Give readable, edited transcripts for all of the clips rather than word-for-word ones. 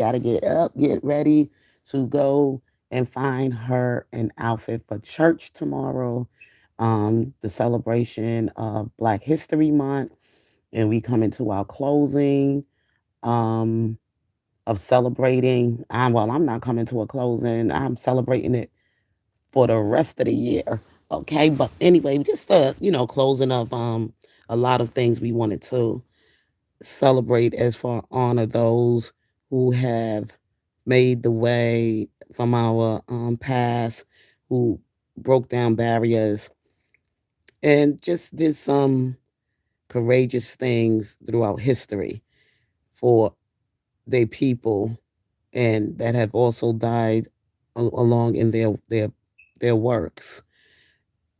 Got to get up, get ready to go and find her an outfit for church tomorrow. The celebration of Black History Month, and we come into our closing um, of celebrating. I'm not coming to a closing. I'm celebrating it for the rest of the year. Okay, but anyway, just the closing of a lot of things we wanted to celebrate as far honor those who have made the way from our past, who broke down barriers and just did some courageous things throughout history for their people, and that have also died along in their works.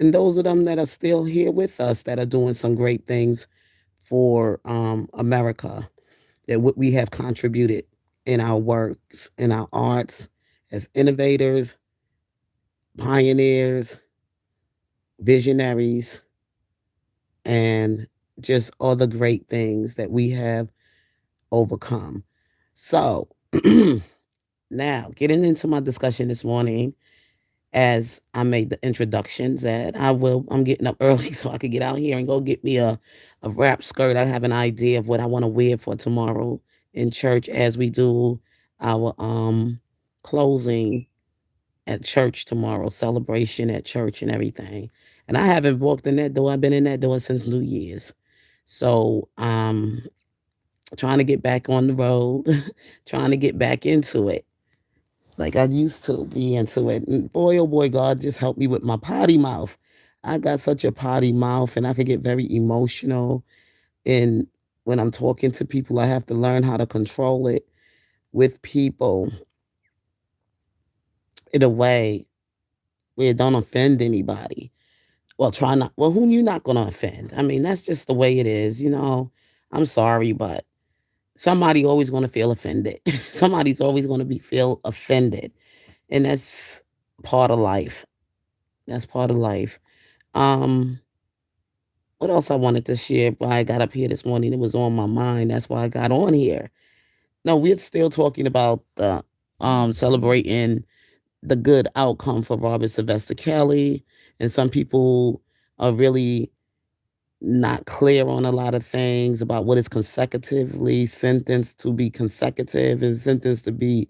And those of them that are still here with us that are doing some great things for America, that what we have contributed in our works, in our arts, as innovators, pioneers, visionaries, and just all the great things that we have overcome. So, now getting into my discussion this morning, as I made the introductions, that I'm getting up early so I could get out here and go get me a wrap skirt. I have an idea of what I want to wear for tomorrow in church as we do our closing at church tomorrow, celebration at church and everything. And I haven't walked in that door. I've been in that door since New Year's. So trying to get back on the road, trying to get back into it like I used to be into it. And boy, oh boy, God just helped me with my potty mouth. I got such a potty mouth and I could get very emotional. And when I'm talking to people, I have to learn how to control it with people in a way where it don't offend anybody. Well, try not, well, whom you not going to offend? I mean, that's just the way it is, you know. I'm sorry, but somebody always going to feel offended. Somebody's always going to be feel offended. And that's part of life. That's part of life. Um, what else I wanted to share? Why I got up here this morning, it was on my mind. That's why I got on here. No, we're still talking about the celebrating the good outcome for Robert Sylvester Kelly, and some people are really not clear on a lot of things about what is consecutively sentenced to be consecutive and sentenced to be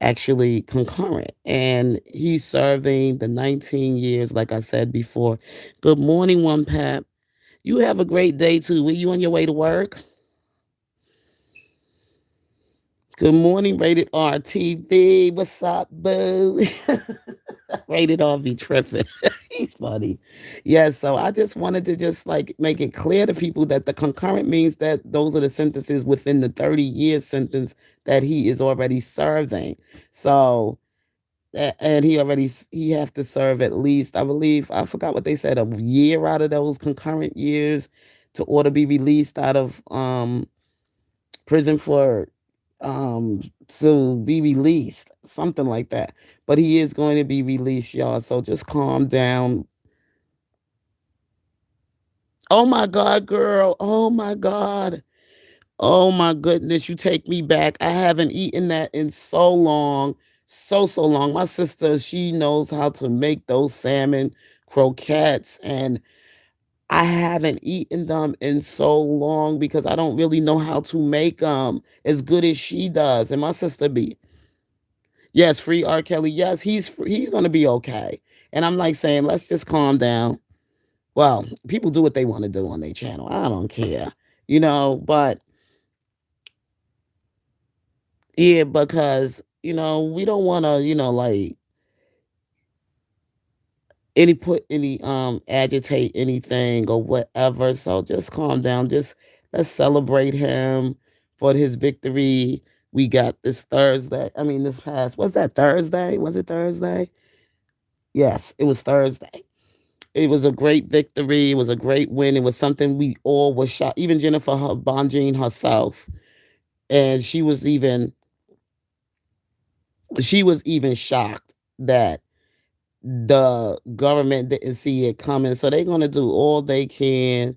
actually concurrent. And he's serving the 19 years, like I said before. Good morning, One Pap. You have a great day too. Were you on your way to work? Good morning, Rated R TV. What's up, boo? Rated R be tripping. He's funny. Yeah, so I just wanted to just like make it clear to people that the concurrent means that those are the sentences within the 30-year sentence that he is already serving. So and he have to serve at least, I believe, I forgot what they said, a year out of those concurrent years to order be released out of prison for um to be released, something like that. But he is going to be released, y'all, so just calm down. Oh my god, girl. Oh my god. Oh my goodness, you take me back. I haven't eaten that in so long. So long. My sister, she knows how to make those salmon croquettes, and I haven't eaten them in so long because I don't really know how to make them as good as she does. And my sister be, yes, free R. Kelly. Yes, he's gonna be okay. And I'm like saying, let's just calm down. Well, people do what they want to do on their channel. I don't care, But yeah, because we don't want to, like any agitate anything or whatever. So just calm down. Just let's celebrate him for his victory. We got this Thursday. I mean, this past, was that Thursday? Was it Thursday? Yes, it was Thursday. It was a great victory. It was a great win. It was something we all were shocked. Even Jennifer Bonjean herself, and she was even shocked that the government didn't see it coming. So they're gonna do all they can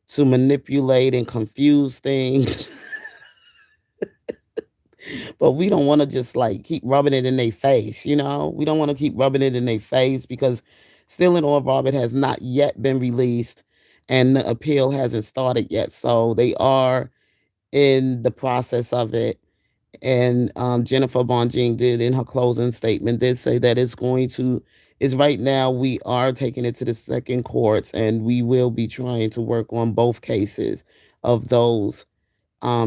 to manipulate and confuse things But we don't want to just like keep rubbing it in their face, you know? We don't want to keep rubbing it in their face because Still and All Robert has not yet been released and the appeal hasn't started yet. So they are in the process of it. And Jennifer Bonjean did in her closing statement did say that is right now we are taking it to the second courts and we will be trying to work on both cases of those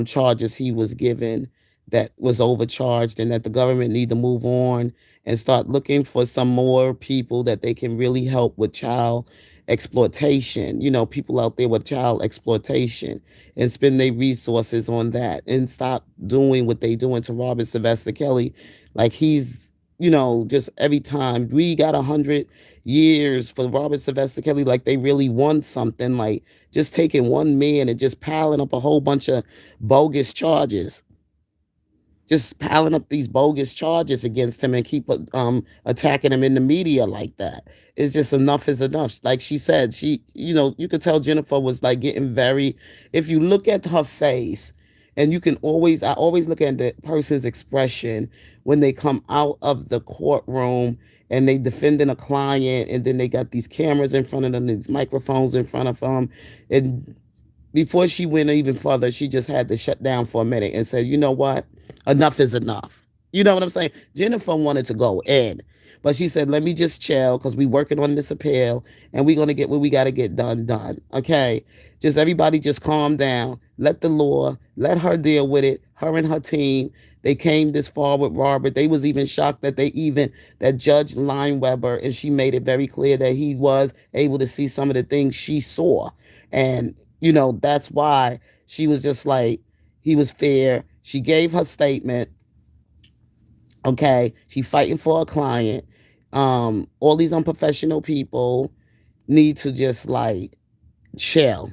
charges he was given that was overcharged, and that the government need to move on and start looking for some more people that they can really help with child exploitation. People out there with child exploitation, and spend their resources on that and stop doing what they doing to Robert Sylvester Kelly. Like he's, just every time we got 100 years for Robert Sylvester Kelly, like they really won something. Like just taking one man and just piling up a whole bunch of bogus charges, just piling up these bogus charges against him and keep attacking him in the media like that. It's just enough is enough. Like she said, you could tell Jennifer was like getting very, if you look at her face, and I always look at the person's expression when they come out of the courtroom and they defending a client, and then they got these cameras in front of them, these microphones in front of them, and before she went even further, she just had to shut down for a minute and said, you know what? Enough is enough. You know what I'm saying? Jennifer wanted to go in, but she said, let me just chill because we working on this appeal and we're going to get what we got to get done. Okay? Just everybody just calm down. Let the law, let her deal with it, her and her team. They came this far with Robert. They was even shocked that Judge Lineweber, and she made it very clear that he was able to see some of the things she saw. And, that's why she was just like, he was fair. She gave her statement. Okay. She fighting for a client. All these unprofessional people need to just like chill.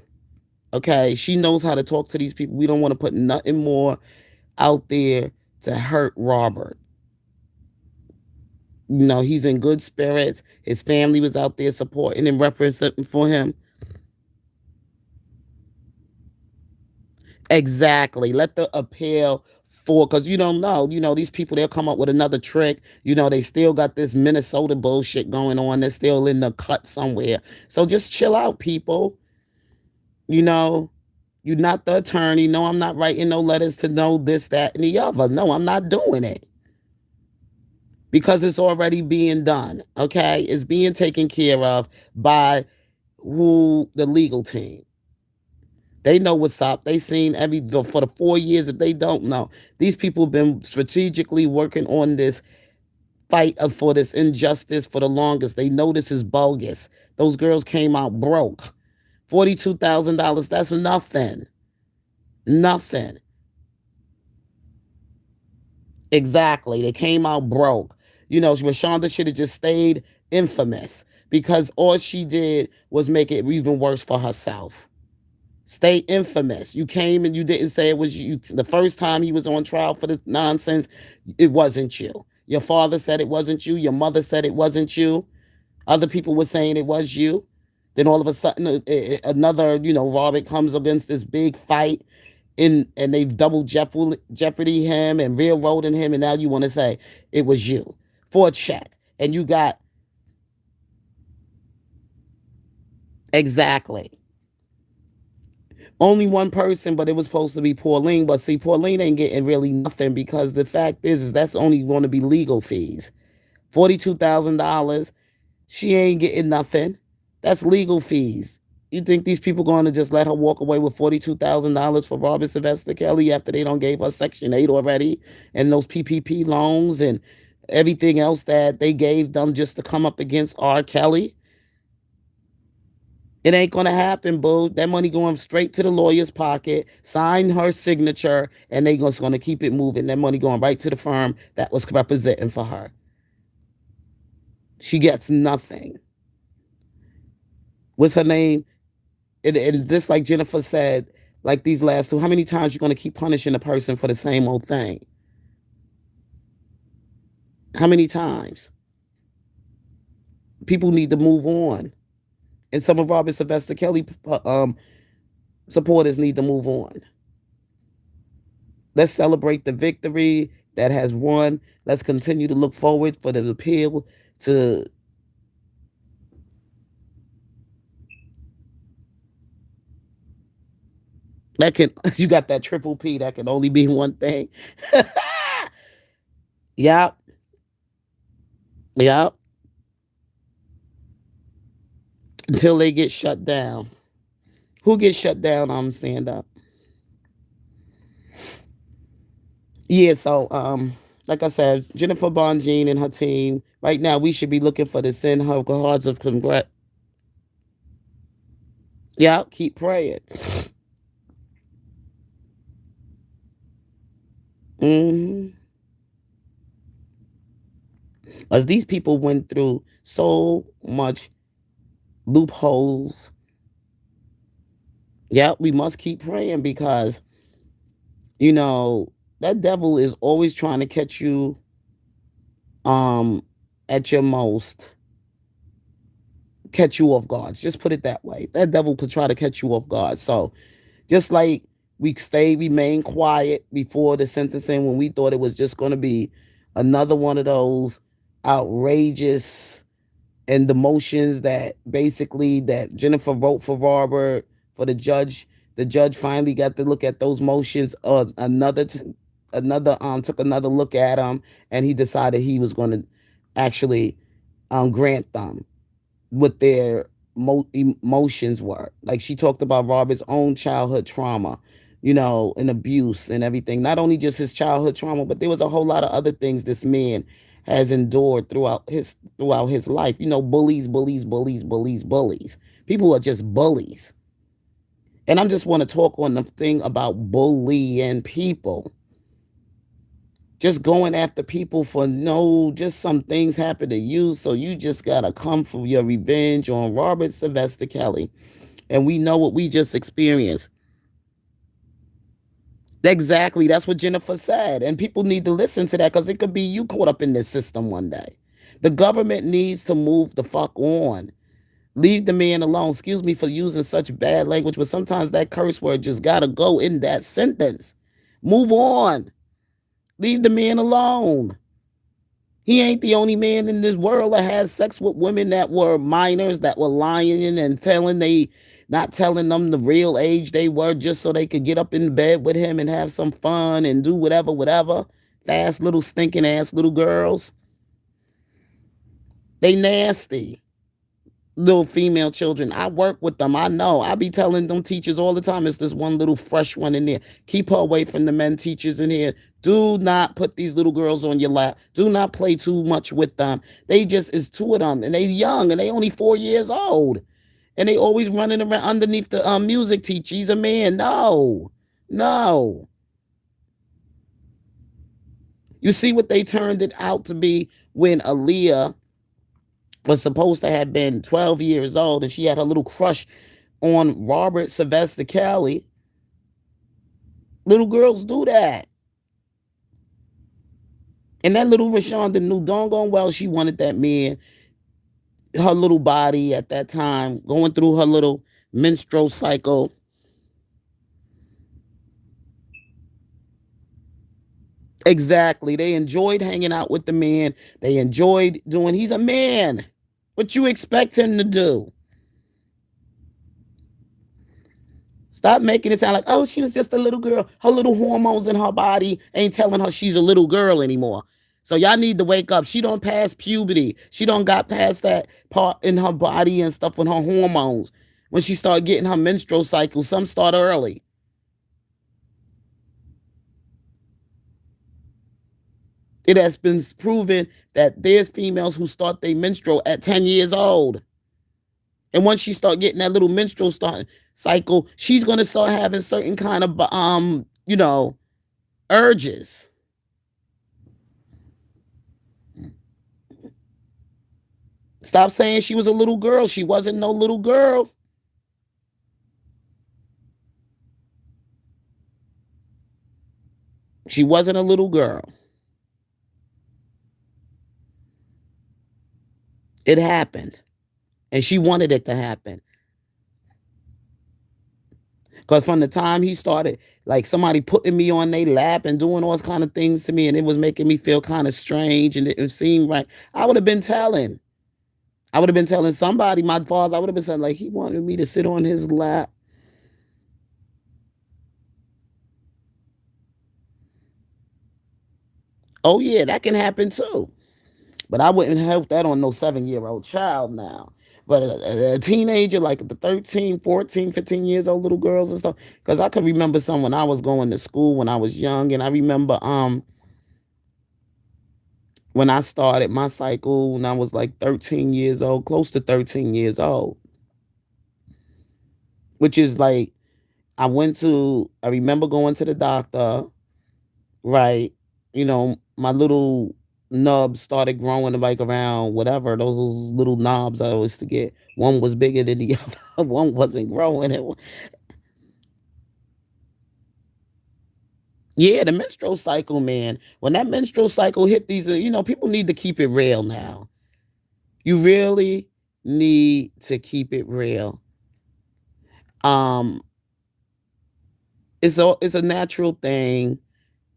Okay. She knows how to talk to these people. We don't want to put nothing more out there to hurt Robert. He's in good spirits. His family was out there supporting and representing for him. Exactly. Let the appeal for, because you don't know, these people, they'll come up with another trick. They still got this Minnesota bullshit going on. They're still in the cut somewhere. So just chill out, people. You know, you're not the attorney. No, I'm not writing no letters to know this, that, and the other. No, I'm not doing it because it's already being done. Okay. It's being taken care of by the legal team. They know what's up. They seen for the 4 years. If they don't know, these people have been strategically working on this fight for this injustice for the longest. They know this is bogus. Those girls came out broke. $42,000. That's nothing. Nothing. Exactly. They came out broke. Rashonda should have just stayed infamous because all she did was make it even worse for herself. Stay infamous. You came and you didn't say it was you. The first time he was on trial for this nonsense, it wasn't you. Your father said it wasn't you. Your mother said it wasn't you. Other people were saying it was you. Then all of a sudden, another, Robert comes against this big fight, and they double jeopardy him and railroading him, and now you want to say it was you for a check, and you got exactly. Only one person, but it was supposed to be Pauline. But see, Pauline ain't getting really nothing because the fact is that's only going to be legal fees. $42,000. She ain't getting nothing. That's legal fees. You think these people going to just let her walk away with $42,000 for Robert Sylvester Kelly after they don't gave her Section 8 already, and those PPP loans and everything else that they gave them just to come up against R. Kelly? It ain't gonna happen, boo. That money going straight to the lawyer's pocket, sign her signature, and they just gonna keep it moving. That money going right to the firm that was representing for her. She gets nothing. What's her name? And just like Jennifer said, like these last two, how many times you gonna keep punishing a person for the same old thing? How many times? People need to move on. And some of Robert Sylvester Kelly supporters need to move on. Let's celebrate the victory that has won. Let's continue to look forward for the appeal to that can you got that triple P that can only be one thing. Yep. Yep. Until they get shut down. Who gets shut down? I'm stand up. Yeah, so like I said, Jennifer Bonjean and her team. Right now, we should be looking for the sin her cards of congrat. Yeah, keep praying. Hmm. As these people went through so much loopholes. Yeah, we must keep praying because you know that devil is always trying to catch you um at your most, catch you off guard. Just put it that way. That devil could try to catch you off guard. So just like remain quiet before the sentencing when we thought it was just going to be another one of those outrageous and the motions that basically that Jennifer wrote for Robert for the judge. The judge finally got to look at those motions. Another took another look at them, and he decided he was going to actually grant them what their emotions were. Like she talked about Robert's own childhood trauma, and abuse and everything. Not only just his childhood trauma, but there was a whole lot of other things this man has endured throughout his life. Bullies, bullies, bullies, bullies, bullies. People are just bullies. And I just want to talk on the thing about bullying people. Just going after people for just some things happen to you, so you just gotta come for your revenge on Robert Sylvester Kelly. And we know what we just experienced. Exactly, that's what Jennifer said. And people need to listen to that because it could be you caught up in this system one day. The government needs to move the fuck on. Leave the man alone. Excuse me for using such bad language, but sometimes that curse word just gotta go in that sentence. Move on. Leave the man alone. He ain't the only man in this world that has sex with women that were minors, that were lying and not telling them the real age they were just so they could get up in bed with him and have some fun and do whatever, whatever. Fast little stinking ass little girls. They nasty. Little female children. I work with them. I know. I be telling them teachers all the time. It's this one little fresh one in there. Keep her away from the men teachers in here. Do not put these little girls on your lap. Do not play too much with them. They just is two of them, and they young, and they only 4 years old, and they always running around underneath the music teacher. He's a man. No, no. You see what they turned it out to be when Aaliyah was supposed to have been 12 years old and she had her little crush on Robert Sylvester Kelly. Little girls do that. And that little Rashonda knew doggone well she wanted that man, her little body at that time, going through her little menstrual cycle. Exactly. They enjoyed hanging out with the man. They enjoyed doing, he's a man. What you expect him to do? Stop making it sound like, oh, she was just a little girl. Her little hormones in her body ain't telling her she's a little girl anymore. So y'all need to wake up. She don't pass puberty. She don't got past that part in her body and stuff with her hormones. When she start getting her menstrual cycle, some start early. It has been proven that there's females who start their menstrual at 10 years old. And once she start getting that little menstrual cycle, she's gonna start having certain kind of urges. Stop saying she was a little girl. She wasn't no little girl. She wasn't a little girl. It happened. And she wanted it to happen. Because from the time he started, like somebody putting me on their lap and doing all kind of things to me, and it was making me feel kind of strange, and it seemed right. I would have been telling. I would have been telling somebody, my father. I would have been saying like he wanted me to sit on his lap. Oh yeah, that can happen too. But I wouldn't help that on no 7-year-old child now. But a teenager, like the 13, 14, 15 years old little girls and stuff. Because I could remember some when I was going to school when I was young. And I remember when I started my cycle when I was like 13 years old, close to 13 years old, which is like I remember going to the doctor, right? My little nubs started growing like around whatever those little knobs I used to get. One was bigger than the other. One wasn't growing. Yeah, the menstrual cycle, man. When that menstrual cycle hit these, people need to keep it real now. You really need to keep it real. Um, it's a natural thing.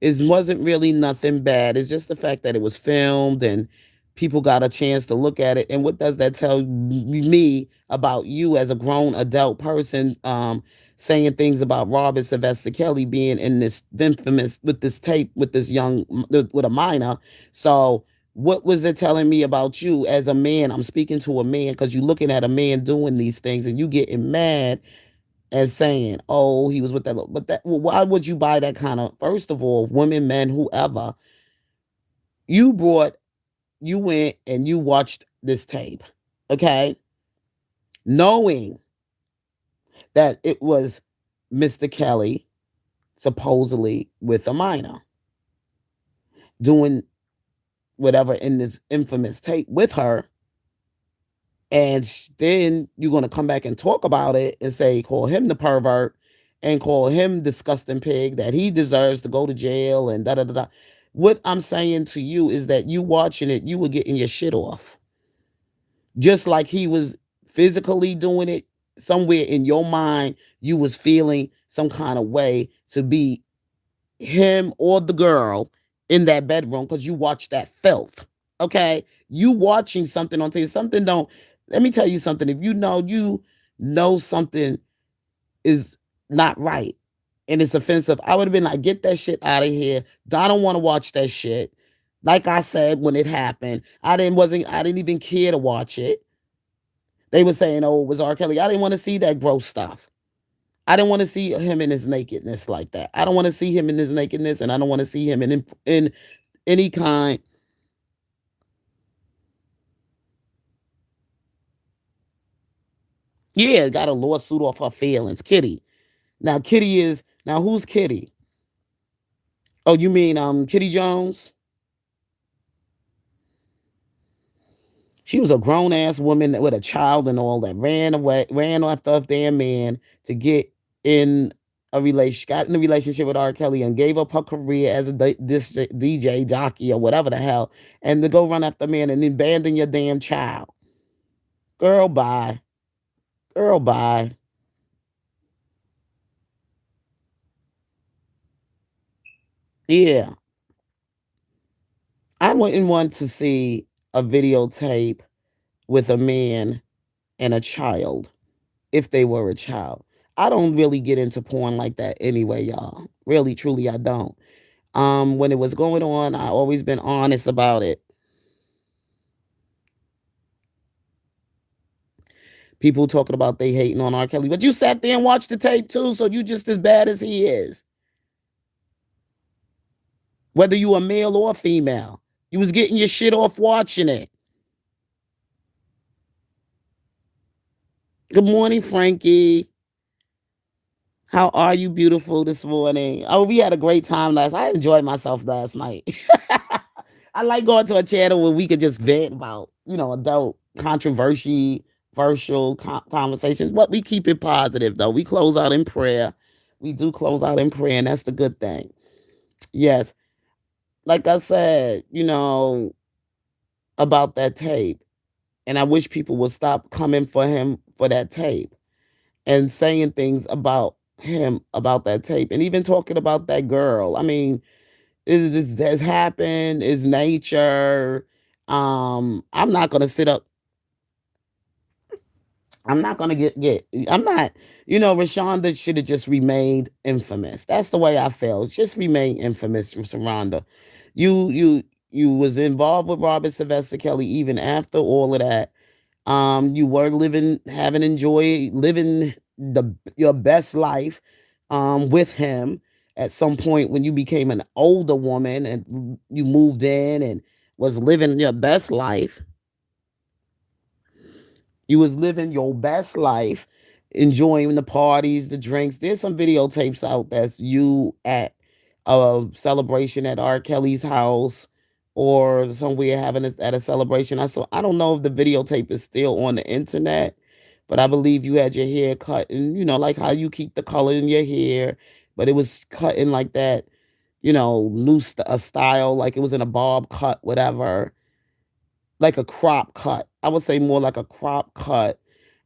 It wasn't really nothing bad. It's just the fact that it was filmed and people got a chance to look at it. And what does that tell me about you as a grown adult person, saying things about Robert Sylvester Kelly being in this infamous with this tape with this with a minor? So what was it telling me about you as a man? I'm speaking to a man because you're looking at a man doing these things and you getting mad and saying, "Oh, he was with that." But why would you buy that kind of? First of all, women, men, whoever, you brought, you went and you watched this tape, okay, knowing that it was Mr. Kelly supposedly with a minor doing whatever in this infamous tape with her. And then you're going to come back and talk about it and say, call him the pervert and call him disgusting pig, that he deserves to go to jail and da da da da. What I'm saying to you is that you watching it, you were getting your shit off. Just like he was physically doing it, somewhere in your mind, you was feeling some kind of way to be him or the girl in that bedroom because you watched that filth. Okay. You watching something on TV. Something don't Let me tell you something. If you know something is not right and it's offensive, I would have been like, get that shit out of here. I don't want to watch that shit. Like I said when it happened, I didn't even care to watch it. They were saying, oh, it was R. Kelly. I didn't want to see that gross stuff. I didn't want to see him in his nakedness like that. I don't want to see him in his nakedness, and I don't want to see him in any kind. Yeah, got a lawsuit off her feelings. Kitty. Now who's Kitty? Oh, you mean Kitty Jones? She was a grown ass woman with a child and all that ran after a damn man to get in got in a relationship with R. Kelly and gave up her career as a DJ jockey or whatever the hell, and to go run after a man and abandon your damn child. Girl, bye. Girl, bye. Yeah, I wouldn't want to see a videotape with a man and a child if they were a child. I don't really get into porn like that anyway, y'all. Really, truly, I don't. When it was going on, I always been honest about it. People talking about they hating on R. Kelly, but you sat there and watched the tape too, so you just as bad as he is. Whether you a male or female, you was getting your shit off watching it. Good morning, Frankie. How are you, beautiful, this morning? Oh, we had a great time I enjoyed myself last night. I like going to a channel where we could just vent about, adult controversial conversations. But we keep it positive, though. We close out in prayer. We do close out in prayer, and that's the good thing. Yes. Like I said, about that tape. And I wish people would stop coming for him for that tape and saying things about him about that tape and even talking about that girl. I mean, it has happened, is nature. I'm not gonna sit up. I'm not gonna get. I'm not. Rashonda should have just remained infamous. That's the way I feel. Just remain infamous, Rashonda. You was involved with Robert Sylvester Kelly even after all of that. You were having enjoy living your best life with him. At some point when you became an older woman and you moved in and was living your best life, you was living your best life, enjoying the parties, the drinks. There's some videotapes out that's you at a celebration at R. Kelly's house or somewhere having at a celebration. I don't know if the videotape is still on the internet, but I believe you had your hair cut and like how you keep the color in your hair, but it was cut in like that, loose a style, like it was in a bob cut, whatever, like a crop cut. I would say more like a crop cut,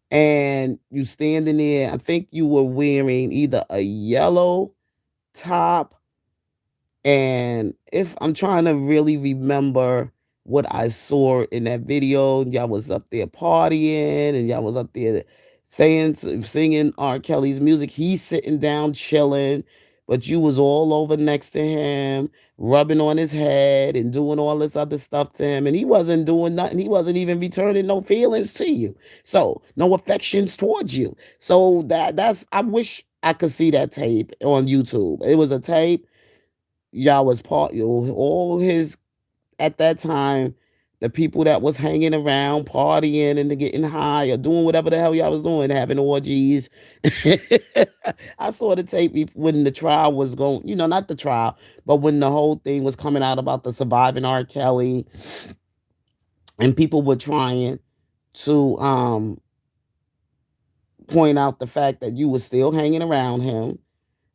and you standing there. I think you were wearing either a yellow top, and if I'm trying to really remember what I saw in that video, y'all was up there partying and y'all was up there singing R. Kelly's music. He's sitting down chilling, but you was all over next to him, rubbing on his head and doing all this other stuff to him. And he wasn't doing nothing. He wasn't even returning no feelings to you. So no affections towards you. So that's I wish I could see that tape on YouTube. It was a tape. Y'all was all his at that time, the people that was hanging around, partying and getting high or doing whatever the hell y'all was doing, having orgies. I saw the tape when the trial was going, not the trial, but when the whole thing was coming out about the surviving R. Kelly, and people were trying to point out the fact that you were still hanging around him,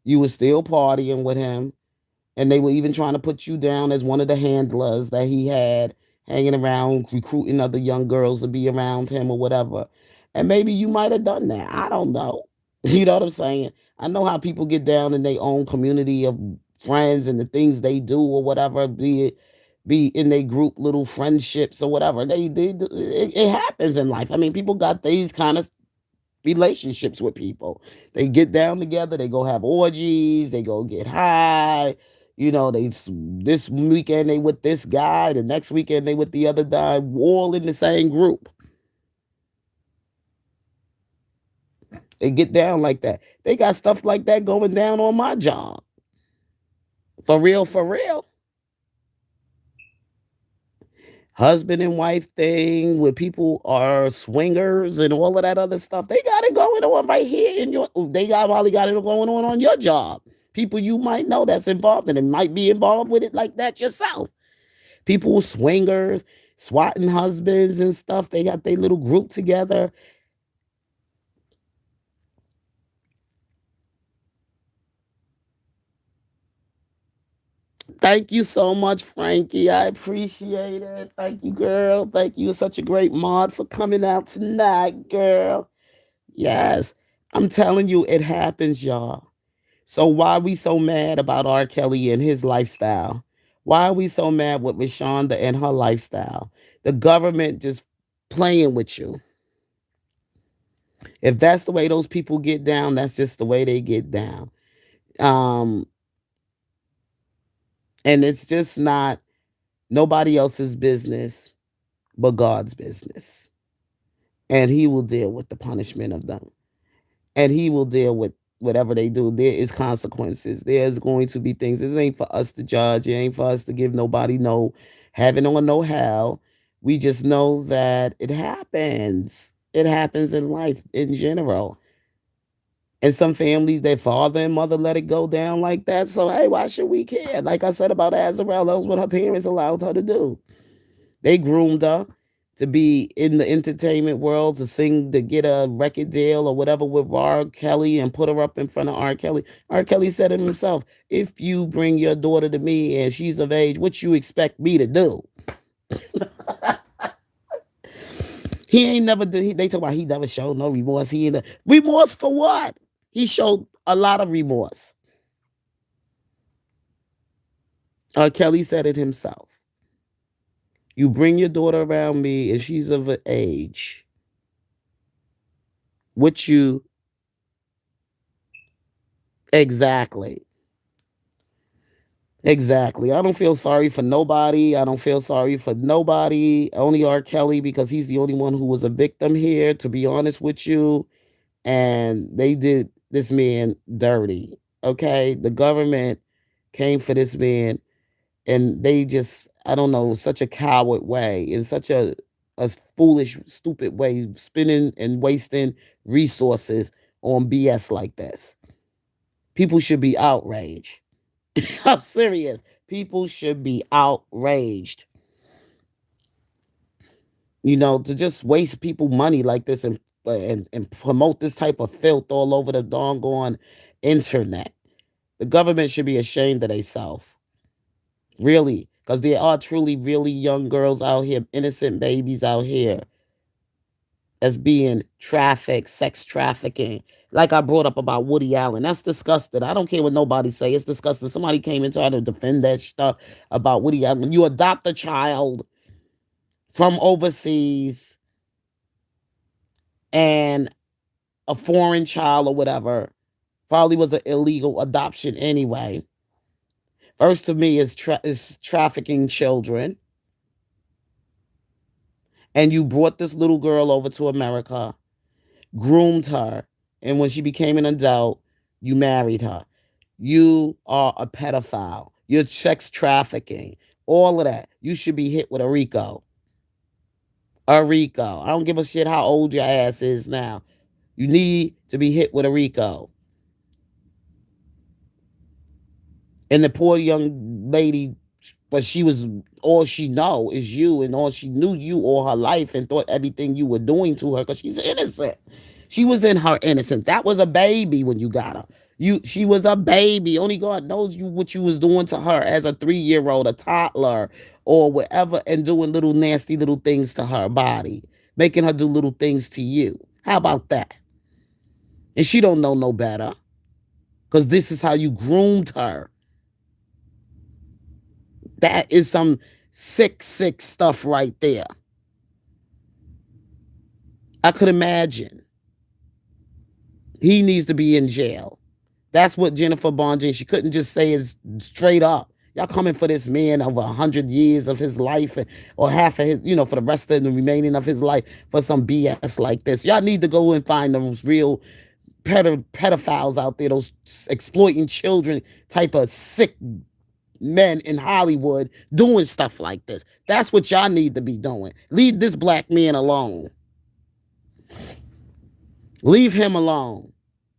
you were still partying with him, and they were even trying to put you down as one of the handlers that he had hanging around, recruiting other young girls to be around him or whatever. And maybe you might have done that. I don't know. You know what I'm saying? I know how people get down in their own community of friends and the things they do or whatever, be in their group little friendships or whatever. It happens in life. I mean, people got these kind of relationships with people. They get down together, they go have orgies, they go get high. This weekend they with this guy, the next weekend they with the other guy, all in the same group. They get down like that. They got stuff like that going down on my job. For real, for real. Husband and wife thing where people are swingers and all of that other stuff. They got it going on right here in your. They got probably got it going on your job. People you might know that's involved and might be involved with it like that yourself. People swingers, swatting husbands and stuff. They got their little group together. Thank you so much, Frankie. I appreciate it. Thank you, girl. Thank you. You're such a great mod for coming out tonight, girl. Yes. I'm telling you, it happens, y'all. So why are we so mad about R. Kelly and his lifestyle? Why are we so mad with Rashonda and her lifestyle? The government just playing with you. If that's the way those people get down, that's just the way they get down. Um, and it's just not nobody else's business but God's business. And he will deal with the punishment of them. And he will deal with whatever they do. There is consequences. There's going to be things. It ain't for us to judge. It ain't for us to give nobody no heaven or no hell. We just know that it happens. It happens in life in general. And some families, their father and mother let it go down like that. So hey, why should we care? Like I said about Azarelle, that was what her parents allowed her to do. They groomed her to be in the entertainment world, to sing, to get a record deal or whatever with R. Kelly and put her up in front of R. Kelly. R. Kelly said it himself, if you bring your daughter to me and she's of age, what you expect me to do? He ain't never did. They talk about he never showed no remorse. Remorse for what? He showed a lot of remorse. Kelly said it himself. You bring your daughter around me and she's of an age. What you exactly. Exactly. I don't feel sorry for nobody. I don't feel sorry for nobody. Only R. Kelly because he's the only one who was a victim here, to be honest with you. And they did this man dirty. Okay. The government came for this man and they just, I don't know, such a coward way, in such a foolish, stupid way, spending and wasting resources on BS like this. People should be outraged. I'm serious. People should be outraged. To just waste people money like this and promote this type of filth all over the doggone internet. The government should be ashamed of themselves. Really. Because there are truly, really young girls out here, innocent babies out here as being trafficked, sex trafficking. Like I brought up about Woody Allen. That's disgusting. I don't care what nobody say. It's disgusting. Somebody came and tried to defend that stuff about Woody Allen. When you adopt a child from overseas and a foreign child or whatever, probably was an illegal adoption anyway. First to me is trafficking children. And you brought this little girl over to America, groomed her, and when she became an adult, you married her. You are a pedophile. You're sex trafficking. All of that. You should be hit with a RICO. A RICO. I don't give a shit how old your ass is now. You need to be hit with a RICO. And the poor young lady, but she was, all she know is you, and all she knew you all her life and thought everything you were doing to her because she's innocent. She was in her innocence. That was a baby when you got her. She was a baby. Only God knows what you was doing to her as a 3-year old, a toddler, or whatever, and doing little nasty little things to her body, making her do little things to you. How about that? And she don't know no better because this is how you groomed her. That is some sick, sick stuff right there. I could imagine. He needs to be in jail. That's what Jennifer Bonjean, she couldn't just say it straight up. Y'all coming for this man over 100 years of his life or half of his, for the rest of the remaining of his life for some BS like this. Y'all need to go and find those real pedophiles out there, those exploiting children type of sick men in Hollywood doing stuff like this. That's what y'all need to be doing. Leave this black man alone. Leave him alone.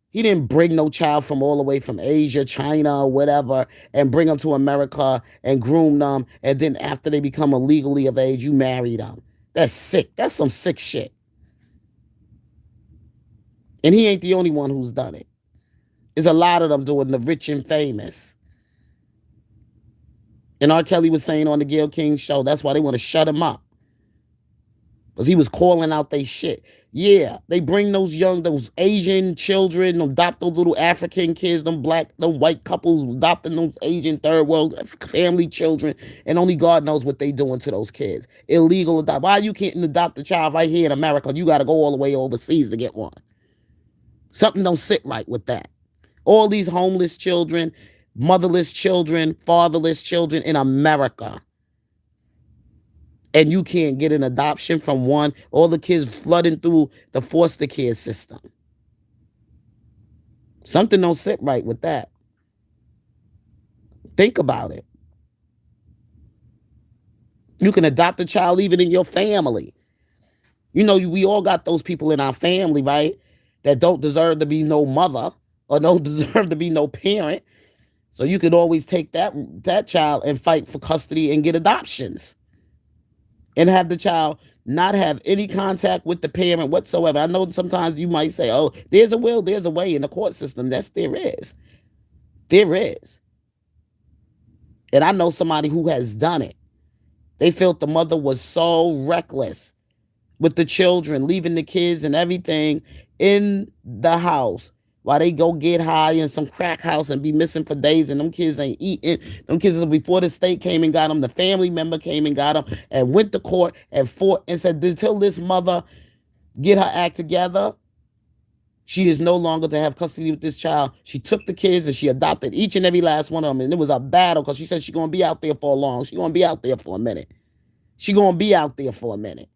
He didn't bring no child from all the way from Asia, China, or whatever, and bring them to America and groom them. And then after they become illegally of age, you marry them. That's sick. That's some sick shit. And he ain't the only one who's done it. There's a lot of them doing the rich and famous. And R. Kelly was saying on the Gayle King show, that's why they want to shut him up. Because he was calling out they shit. Yeah, they bring those Asian children, adopt those little African kids, them white couples adopting those Asian third world family children, and only God knows what they doing to those kids. Illegal adopt. Why you can't adopt a child right here in America? You got to go all the way overseas to get one. Something don't sit right with that. All these homeless children, motherless children, fatherless children in America. And you can't get an adoption from one. All the kids flooding through the foster care system. Something don't sit right with that. Think about it. You can adopt a child even in your family. We all got those people in our family, right? That don't deserve to be no mother or don't deserve to be no parent. So you could always take that child and fight for custody and get adoptions. And have the child not have any contact with the parent whatsoever. I know sometimes you might say, oh, there's a will, there's a way in the court system. There is. There is. And I know somebody who has done it. They felt the mother was so reckless with the children, leaving the kids and everything in the house while they go get high in some crack house and be missing for days, and them kids ain't eating. Them kids, before the state came and got them, the family member came and got them and went to court and fought and said, until this mother get her act together, she is no longer to have custody with this child. She took the kids and she adopted each and every last one of them. And it was a battle because she said she's going to be out there for a long. She's going to be out there for a minute. She's going to be out there for a minute.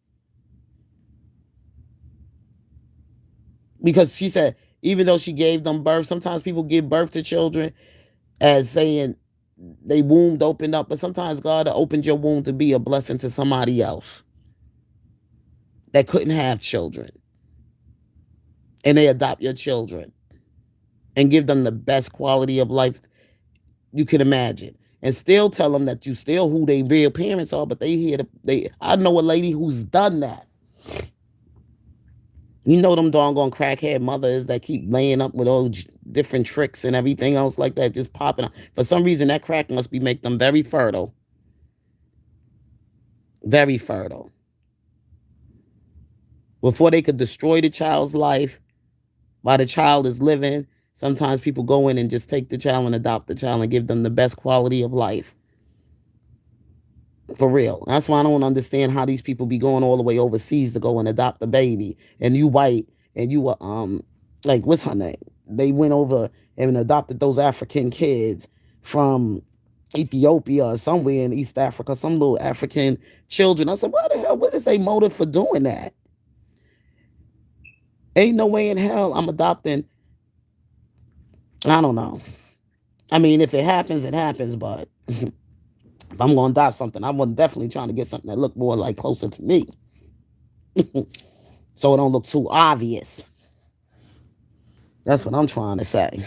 Because she said, even though she gave them birth, sometimes people give birth to children as saying they womb opened up. But sometimes God opened your womb to be a blessing to somebody else that couldn't have children. And they adopt your children and give them the best quality of life you could imagine. And still tell them that you still who they real parents are, but I know a lady who's done that. You know them doggone crackhead mothers that keep laying up with all different tricks and everything else like that, just popping up. For some reason, that crack must be make them very fertile. Very fertile. Before they could destroy the child's life while the child is living, sometimes people go in and just take the child and adopt the child and give them the best quality of life. For real. That's why I don't understand how these people be going all the way overseas to go and adopt a baby. And you white and you were like, what's her name? They went over and adopted those African kids from Ethiopia or somewhere in East Africa, some little African children. I said, what is their motive for doing that? Ain't no way in hell I'm adopting. I don't know. I mean, if it happens, it happens, but if I'm going to adopt something, I'm definitely trying to get something that look more like closer to me. So it don't look too obvious. That's what I'm trying to say.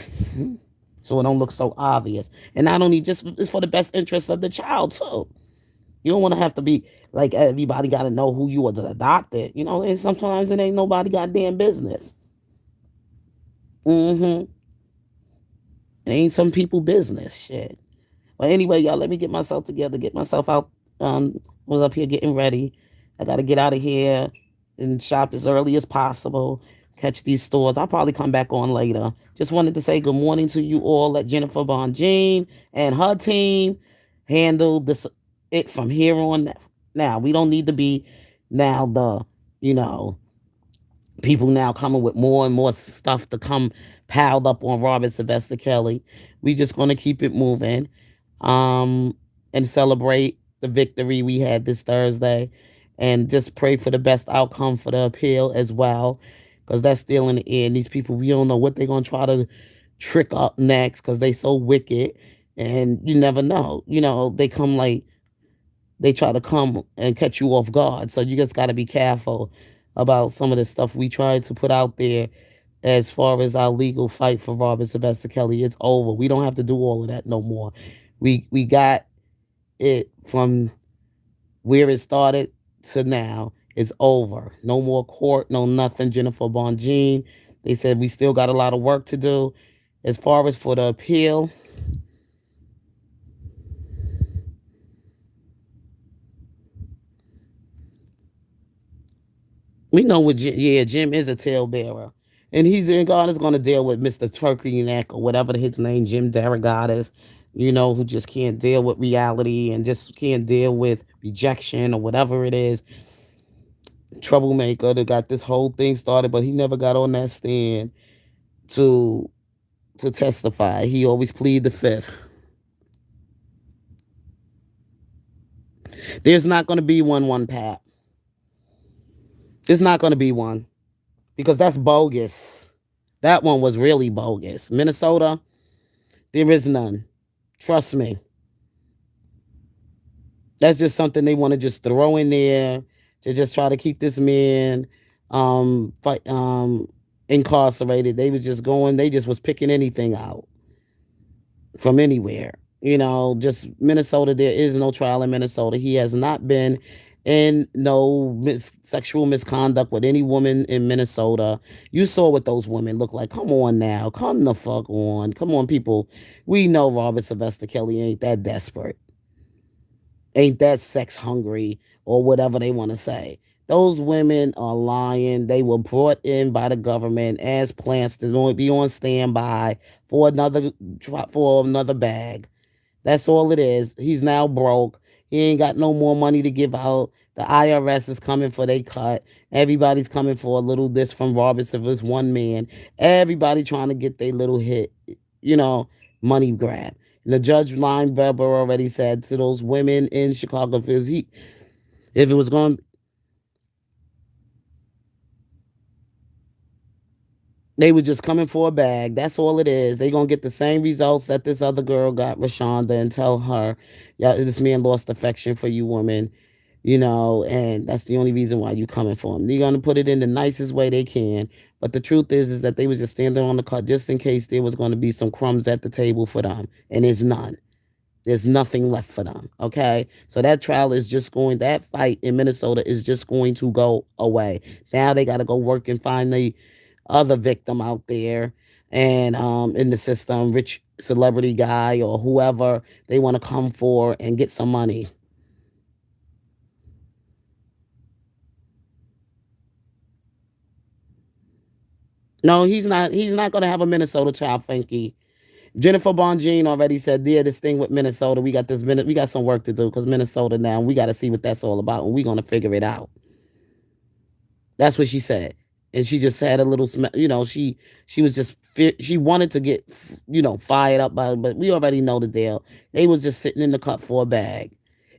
So it don't look so obvious. And not only just, it's for the best interest of the child, too. You don't want to have to be like everybody got to know who you are to adopt it. You know, and sometimes it ain't nobody goddamn business. It ain't some people business. Shit. But anyway, y'all, let me get myself together, get myself out. Was up here getting ready. I got to get out of here and shop as early as possible. Catch these stores. I'll probably come back on later. Just wanted to say good morning to you all. Let Jennifer Bonjean and her team handle it from here on. Now, we don't need to be now people now coming with more and more stuff to come piled up on Robert Sylvester Kelly. We just going to keep it moving and celebrate the victory we had this Thursday and just pray for the best outcome for the appeal as well, because that's still in the air. And these people, we don't know what they're going to try to trick up next because they so wicked, and you never know. You know, they try to come and catch you off guard. So you just got to be careful about some of the stuff we tried to put out there as far as our legal fight for Robert Sylvester Kelly. It's over. We don't have to do all of that no more. We got it from where it started to now. It's over. No more court, no nothing. Jennifer Bonjean, they said we still got a lot of work to do. As far as for the appeal, we know what, Jim is a talebearer. And God is going to deal with Mr. Turkey Neck or whatever his name, Jim Darragod is, who just can't deal with reality and just can't deal with rejection or whatever it is. Troublemaker that got this whole thing started, but he never got on that stand to testify. He always plead the fifth. There's not going to be one, Pat. There's not going to be one because that's bogus. That one was really bogus. Minnesota, there is none. Trust me. That's just something they want to just throw in there to just try to keep this man incarcerated. They just was picking anything out from anywhere. Just Minnesota, there is no trial in Minnesota. He has not been in no sexual misconduct with any woman in Minnesota. You saw what those women look like. Come on now. Come the fuck on. Come on, people. We know Robert Sylvester Kelly ain't that desperate. Ain't that sex hungry or whatever they want to say. Those women are lying. They were brought in by the government as plants to be on standby for another bag. That's all it is. He's now broke. He ain't got no more money to give out. The IRS is coming for their cut. Everybody's coming for a little this from Robinson. It's one man. Everybody trying to get their little hit, you know, money grab. And the judge Line Weber already said to those women in Chicago, if it was going, they were just coming for a bag. That's all it is. They gonna get the same results that this other girl got, Rashonda, and tell her, yeah, this man lost affection for you, woman. And that's the only reason why you coming for him. They're gonna put it in the nicest way they can. But the truth is that they was just standing on the cut just in case there was gonna be some crumbs at the table for them. And there's none. There's nothing left for them. Okay. So that fight in Minnesota is just going to go away. Now they gotta go work and find the other victim out there and in the system, rich celebrity guy or whoever they want to come for and get some money. No, he's not going to have a Minnesota child, Frankie. Jennifer Bonjean already said, yeah, this thing with Minnesota, we got some work to do because Minnesota now, we got to see what that's all about and we're going to figure it out. That's what she said. And she just had a little, she was just, she wanted to get, fired up by it, but we already know the deal. They was just sitting in the cut for a bag.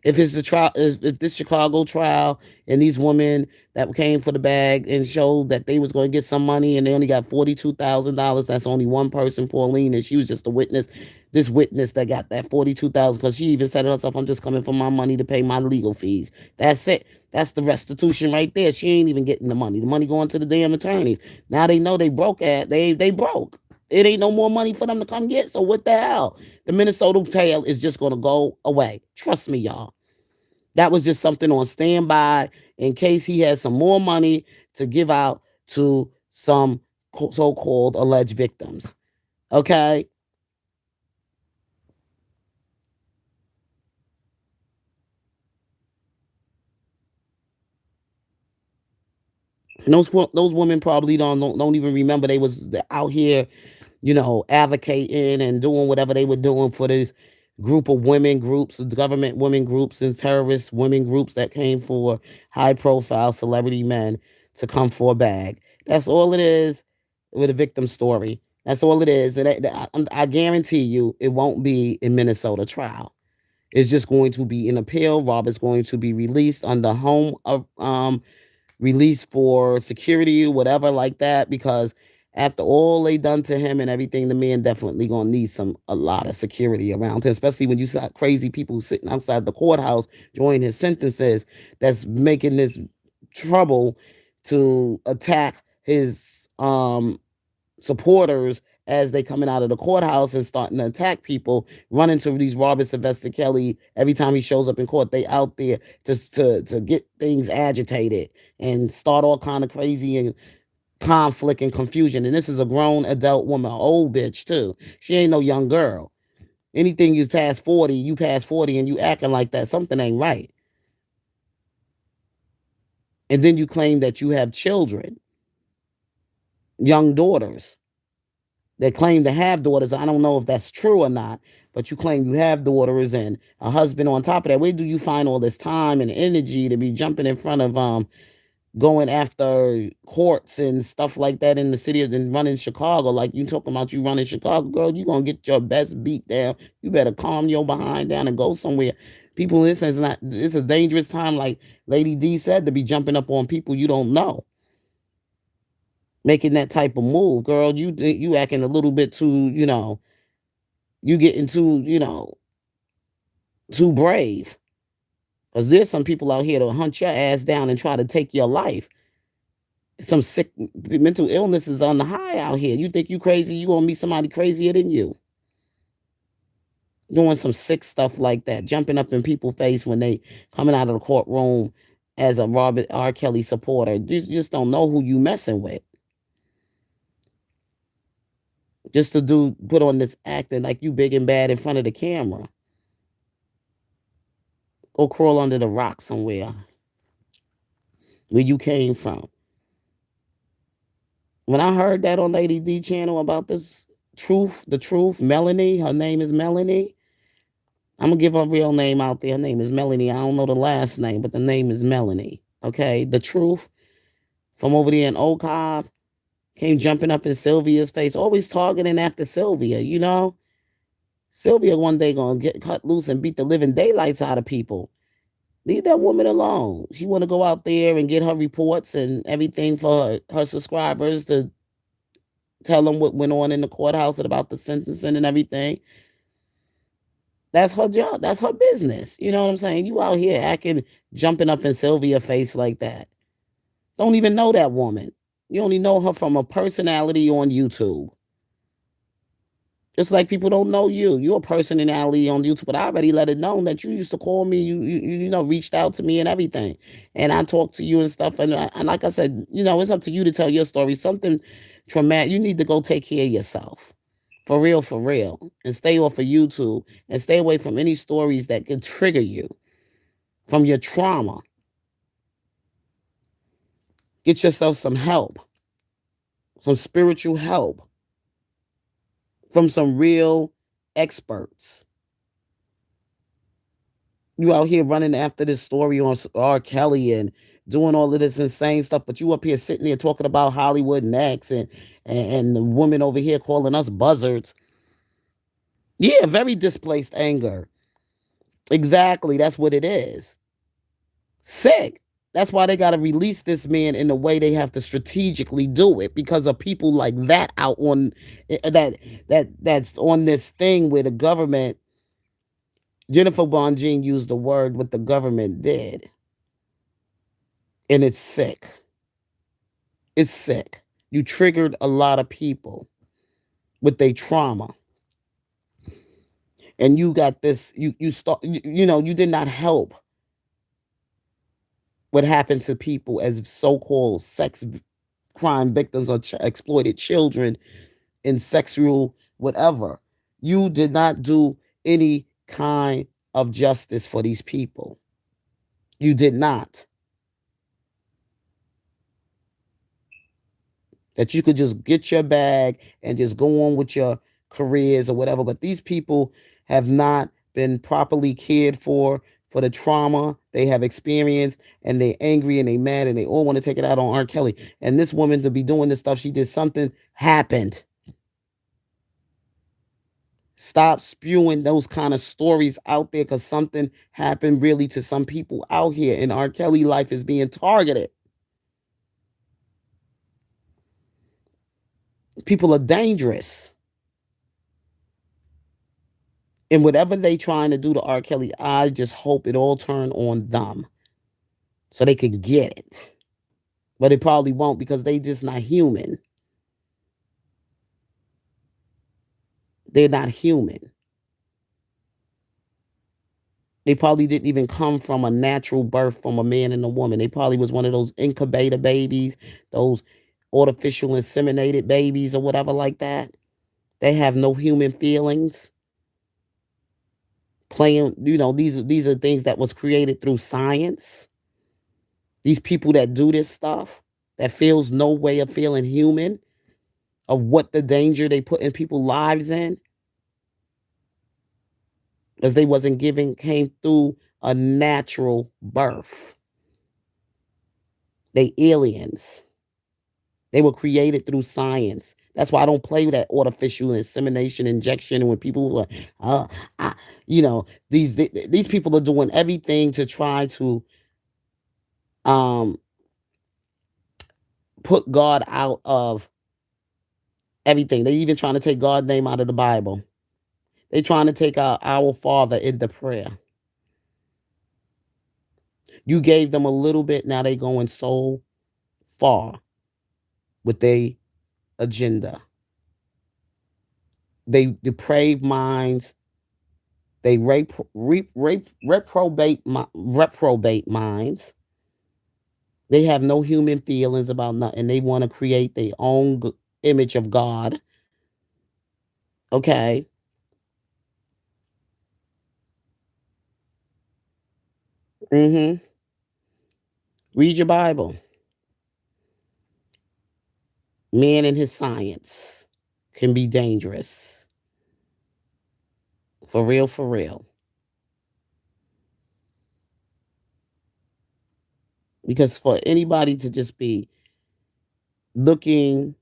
If it's the trial, if this Chicago trial and these women that came for the bag and showed that they was going to get some money and they only got $42,000, that's only one person, Pauline, and she was just a witness. This witness that got that 42,000 because she even said to herself, "I'm just coming for my money to pay my legal fees." That's it. That's the restitution right there. She ain't even getting the money. The money going to the damn attorneys. Now they know they broke they broke. It ain't no more money for them to come get. So what the hell? The Minnesota tail is just gonna go away. Trust me, y'all. That was just something on standby in case he had some more money to give out to some so-called alleged victims. Okay? And those women probably don't even remember they was out here, advocating and doing whatever they were doing for this group of women groups, government women groups, and terrorist women groups that came for high profile celebrity men to come for a bag. That's all it is with a victim story. That's all it is. And I guarantee you it won't be in Minnesota trial. It's just going to be an appeal. Robert's going to be released on the home of released for security, whatever like that, because after all they done to him and everything, the man definitely gonna need a lot of security around him, especially when you saw crazy people sitting outside the courthouse during his sentences that's making this trouble to attack his supporters as they coming out of the courthouse and starting to attack people, running to these Robert Sylvester Kelly every time he shows up in court. They out there just to get things agitated and start all kind of crazy and conflict and confusion. And this is a grown adult woman, an old bitch too. She ain't no young girl. Anything you past 40 and you acting like that, something ain't right. And then you claim that you have children, young daughters that claim to have daughters. I don't know if that's true or not, but you claim you have daughters and a husband on top of that. Where do you find all this time and energy to be jumping in front of going after courts and stuff like that in the city and running Chicago? Like you talking about you running Chicago, girl, you gonna get your best beat down. You better calm your behind down and go somewhere. People, this is not, it's a dangerous time, like Lady D said, to be jumping up on people you don't know, making that type of move. Girl, you acting a little bit too, you getting too brave. Because there's some people out here to hunt your ass down and try to take your life. Some sick mental illness is on the high out here. You think you crazy, you gonna meet somebody crazier than you. Doing some sick stuff like that, jumping up in people's face when they coming out of the courtroom as a Robert R. Kelly supporter. You just don't know who you messing with. Just to put on this acting like you big and bad in front of the camera. Go crawl under the rock somewhere. where you came from. When I heard that on Lady D channel about this the truth, Melanie, her name is Melanie. I'm gonna give her real name out there. Her name is Melanie. I don't know the last name, but the name is Melanie. Okay, the truth from over there in Oak Hive came jumping up in Sylvia's face, always targeting after Sylvia. Sylvia one day gonna get cut loose and beat the living daylights out of people. Leave that woman alone. She want to go out there and get her reports and everything for her subscribers to tell them what went on in the courthouse and about the sentencing and everything. That's her job. That's her business. You know what I'm saying? You out here acting, jumping up in Sylvia's face like that. Don't even know that woman. You only know her from a personality on YouTube. Just like people don't know you. You're a personality on YouTube, but I already let it known that you used to call me. You reached out to me and everything, and I talked to you and stuff. And like I said, it's up to you to tell your story. Something traumatic. You need to go take care of yourself, for real, and stay off of YouTube and stay away from any stories that can trigger you from your trauma. Get yourself some help, some spiritual help from some real experts. You out here running after this story on R. Kelly and doing all of this insane stuff, but you up here sitting there talking about Hollywood Next and the woman over here calling us buzzards. Yeah, very displaced anger. Exactly, that's what it is. Sick. That's why they got to release this man in the way they have to strategically do it because of people like that out on that's on this thing where the government. Jennifer Bonjean used the word what the government did, and it's sick. It's sick. You triggered a lot of people with their trauma, and you got this. You did not help what happened to people as so-called sex crime victims or exploited children in sexual whatever. You did not do any kind of justice for these people. You did not. That you could just get your bag and just go on with your careers or whatever. But these people have not been properly cared for the trauma they have experienced, and they're angry and they mad and they all want to take it out on R. Kelly. And this woman to be doing this stuff, she did something happened. Stop spewing those kind of stories out there because something happened really to some people out here, and R. Kelly life is being targeted. People are dangerous. And whatever they trying to do to R. Kelly, I just hope it all turn on them so they could get it. But it probably won't because they just not human. They're not human. They probably didn't even come from a natural birth from a man and a woman. They probably was one of those incubator babies, those artificial inseminated babies or whatever like that. They have no human feelings. Playing, these are things that was created through science. These people that do this stuff, that feels no way of feeling human, of what the danger they put in people's lives in, because they wasn't came through a natural birth. They aliens. They were created through science. That's why I don't play with that artificial insemination injection. And when people are, these people are doing everything to try to um, put God out of everything. They even trying to take God's name out of the Bible. They trying to take our Father into prayer. You gave them a little bit. Now they going so far with their agenda. They depraved minds. They reprobate minds. They have no human feelings about nothing. They want to create their own image of God. Okay. Mm-hmm. Read your Bible. Man and his science can be dangerous. For real, for real. Because for anybody to just be looking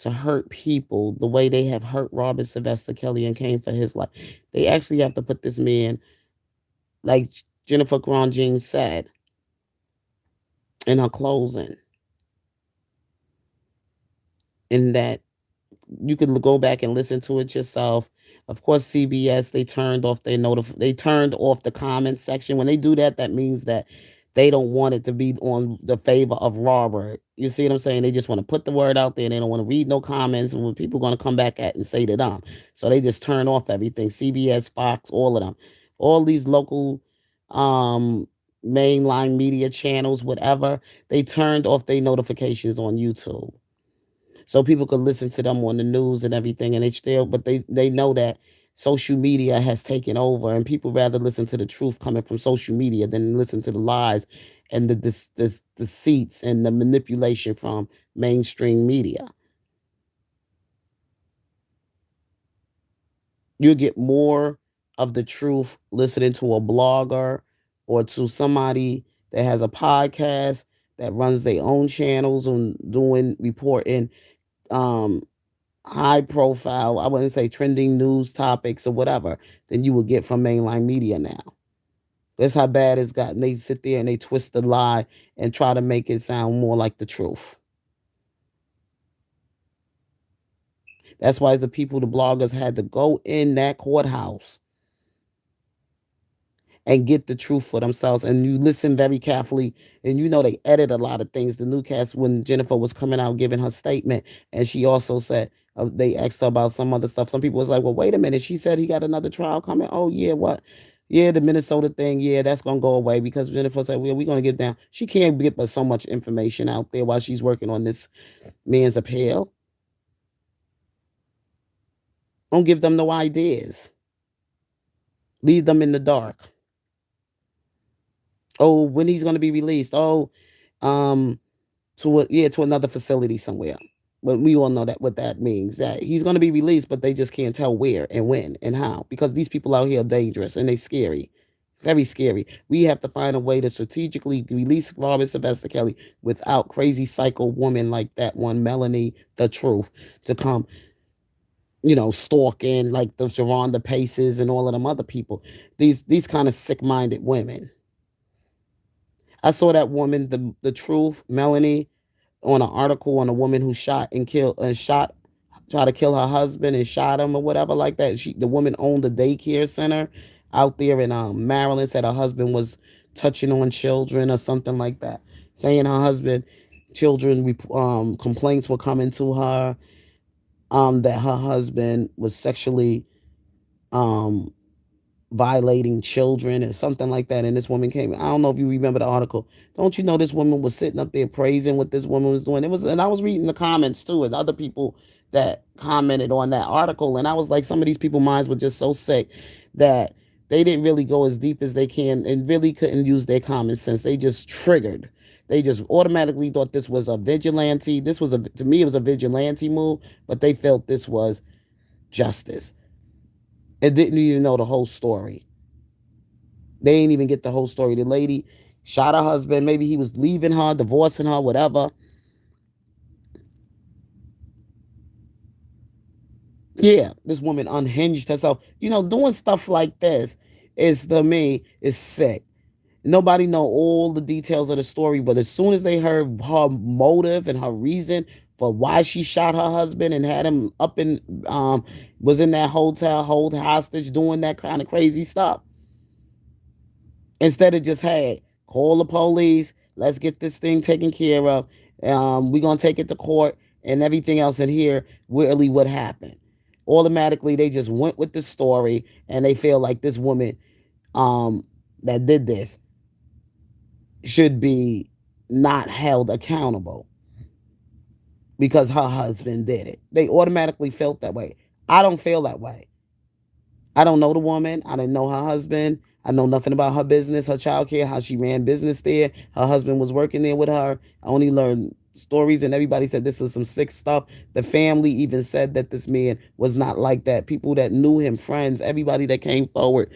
to hurt people the way they have hurt Robert Sylvester Kelly and came for his life, they actually have to put this man, like Jennifer Grandjean said in her closing, in that you could go back and listen to it yourself. Of course, CBS, they turned off the comment section. When they do that, that means that they don't want it to be on the favor of Robert. You see what I'm saying? They just want to put the word out there. And they don't want to read no comments, and when people are going to come back at and say to them, so they just turn off everything. CBS, Fox, all of them, all these local um mainline media channels, whatever, they turned off their notifications on YouTube so people could listen to them on the news and everything. And but they know that social media has taken over, and people rather listen to the truth coming from social media than listen to the lies and the deceits and the manipulation from mainstream media. You get more of the truth listening to a blogger or to somebody that has a podcast that runs their own channels and doing reporting um high profile, I wouldn't say trending news topics or whatever, than you would get from mainline media now. That's how bad it's gotten. They sit there and they twist the lie and try to make it sound more like the truth. That's why the people, the bloggers, had to go in that courthouse and get the truth for themselves. And you listen very carefully, and you know they edit a lot of things. The newscast, when Jennifer was coming out giving her statement, and she also said they asked her about some other stuff. Some people was like, "Well, wait a minute. She said he got another trial coming." Oh yeah, what? Yeah, the Minnesota thing. Yeah, that's gonna go away because Jennifer said, "Well, we're gonna get down." She can't get but so much information out there while she's working on this man's appeal. Don't give them no ideas. Leave them in the dark. Oh, when he's gonna be released? Oh, um, to another facility somewhere. But we all know that what that means, that he's going to be released, but they just can't tell where and when and how, because these people out here are dangerous and they scary, very scary. We have to find a way to strategically release Robert Sylvester Kelly without crazy psycho woman like that one Melanie the Truth to come, stalking like the Sharonda Paces and all of them other people. These kind of sick minded women. I saw that woman, the Truth, Melanie, on an article on a woman who tried to kill her husband and shot him or whatever like that. The woman owned a daycare center out there in Maryland. Said her husband was touching on children or something like that. Saying her husband, children complaints were coming to her that her husband was sexually um violating children or something like that. And this woman came. I don't know if you remember the article. Don't you know this woman was sitting up there praising what this woman was doing? And I was reading the comments too, and other people that commented on that article. And I was like, some of these people's minds were just so sick that they didn't really go as deep as they can and really couldn't use their common sense. They just triggered. They just automatically thought this was a vigilante. To me, it was a vigilante move, but they felt this was justice. It didn't even know the whole story. They ain't even get the whole story. The lady shot her husband. Maybe he was leaving her, divorcing her, whatever. Yeah, this woman unhinged herself. Doing stuff like this is, to me, is sick. Nobody know all the details of the story, but as soon as they heard her motive and her reason for why she shot her husband and had him up in was in that hotel, hold hostage, doing that kind of crazy stuff, instead of just, hey, call the police, let's get this thing taken care of. We're gonna take it to court and everything else, and hear really what happened. Automatically, they just went with the story, and they feel like this woman um, that did this should be not held accountable because her husband did it. They automatically felt that way. I don't feel that way. I don't know the woman. I didn't know her husband. I know nothing about her business, her child care, how she ran business there. Her husband was working there with her. I only learned stories, and everybody said this is some sick stuff. The family even said that this man was not like that. People that knew him, friends, everybody that came forward.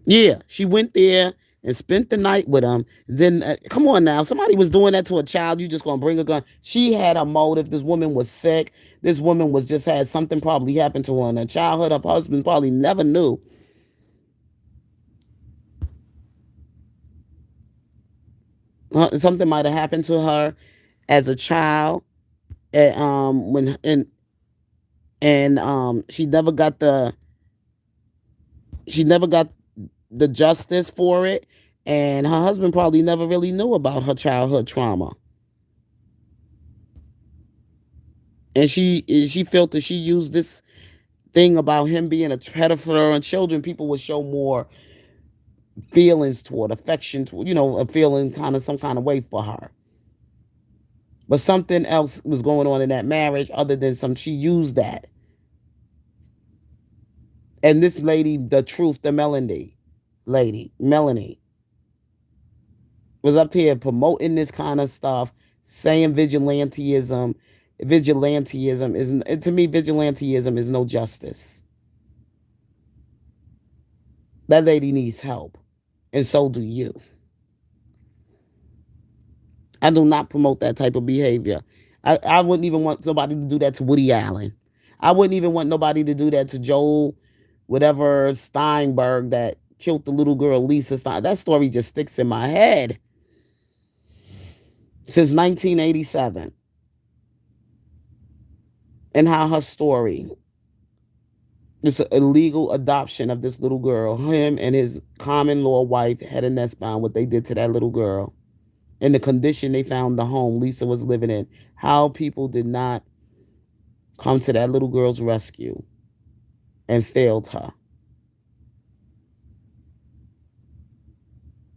Yeah, she went there and spent the night with him. Then, come on now, somebody was doing that to a child. You just gonna bring a gun? She had a motive. This woman was sick. This woman was just had something probably happened to her in her childhood. Her husband probably never knew. Something might have happened to her as a child, when and she never got the justice for it, and her husband probably never really knew about her childhood trauma, and she felt that she used this thing about him being a predator on children. People would show more feelings toward affection, toward, a feeling kind of some kind of way for her. But something else was going on in that marriage other than some. She used that. And this lady, the truth, the Melanie, was up here promoting this kind of stuff, saying vigilanteism. Vigilanteism is, to me, vigilanteism is no justice. That lady needs help, and so do you. I do not promote that type of behavior. I wouldn't even want somebody to do that to Woody Allen. I wouldn't even want nobody to do that to Joel, whatever Steinberg that killed the little girl Lisa Stein. That story just sticks in my head since 1987, and how her story, this illegal adoption of this little girl, him and his common law wife had a nest bound, what they did to that little girl, and the condition they found the home Lisa was living in, how people did not come to that little girl's rescue and failed her.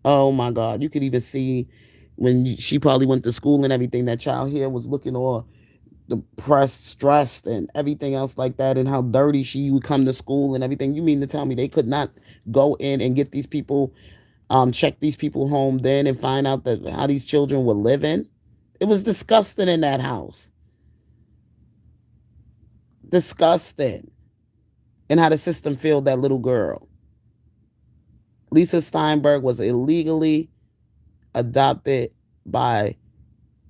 Oh my God. You could even see when she probably went to school and everything, that child here was looking all depressed, stressed, and everything else like that, and how dirty she would come to school and everything. You mean to tell me they could not go in and get these people, check these people home then and find out that how these children were living? It was disgusting in that house. Disgusting. And how the system failed that little girl. Lisa Steinberg was illegally adopted by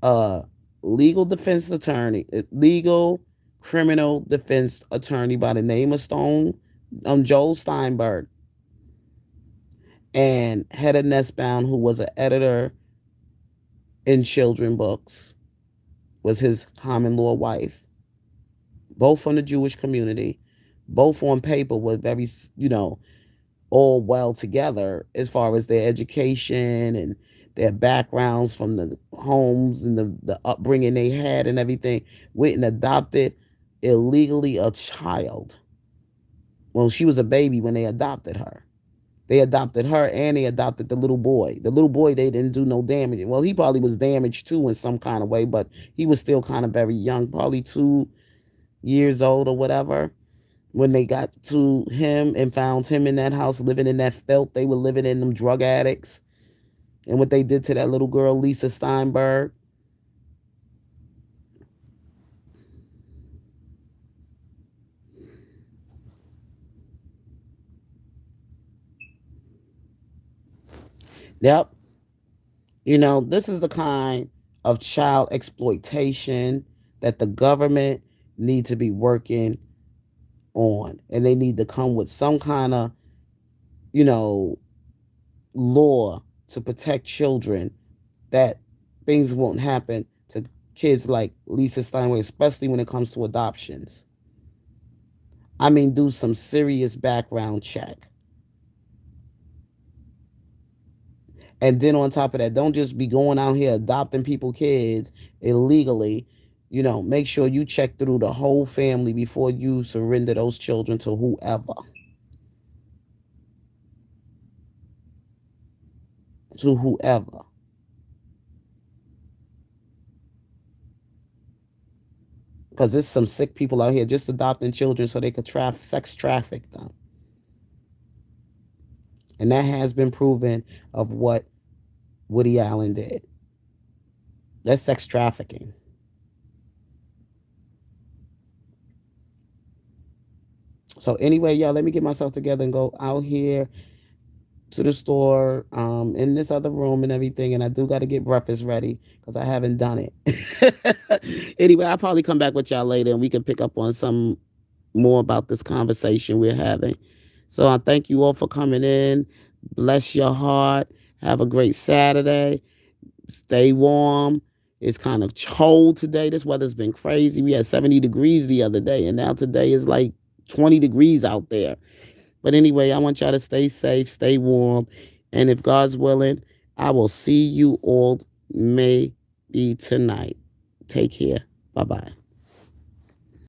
a legal criminal defense attorney by the name of Joel Steinberg, and Hedda Nussbaum, who was an editor in children books, was his common law wife. Both from the Jewish community, both on paper were very, all well together as far as their education and their backgrounds from the homes and the upbringing they had and everything. Went and adopted illegally a child. Well, she was a baby when they adopted her. They adopted her and they adopted the little boy. The little boy, they didn't do no damage. Well, he probably was damaged too in some kind of way, but he was still kind of very young, probably 2 years old or whatever, when they got to him and found him in that house living in that filth. They were living in, them drug addicts, and what they did to that little girl Lisa Steinberg. Yep. This is the kind of child exploitation that the government need to be working on, and they need to come with some kind of, you know law to protect children, that things won't happen to kids like Lisa Steinway, especially when it comes to adoptions. I mean, do some serious background check. And then on top of that, don't just be going out here adopting people kids illegally. Make sure you check through the whole family before you surrender those children to whoever. To whoever. because there's some sick people out here just adopting children so they could sex traffic them. And that has been proven of what Woody Allen did. That's sex trafficking. So anyway, y'all, let me get myself together and go out here to the store, in this other room and everything. And I do got to get breakfast ready because I haven't done it. Anyway, I'll probably come back with y'all later and we can pick up on some more about this conversation we're having. So I thank you all for coming in. Bless your heart. Have a great Saturday. Stay warm. It's kind of cold today. This weather's been crazy. We had 70 degrees the other day, and now today is like 20 degrees out there. But anyway, I want y'all to stay safe, stay warm. And if God's willing, I will see you all maybe tonight. Take care. Bye-bye.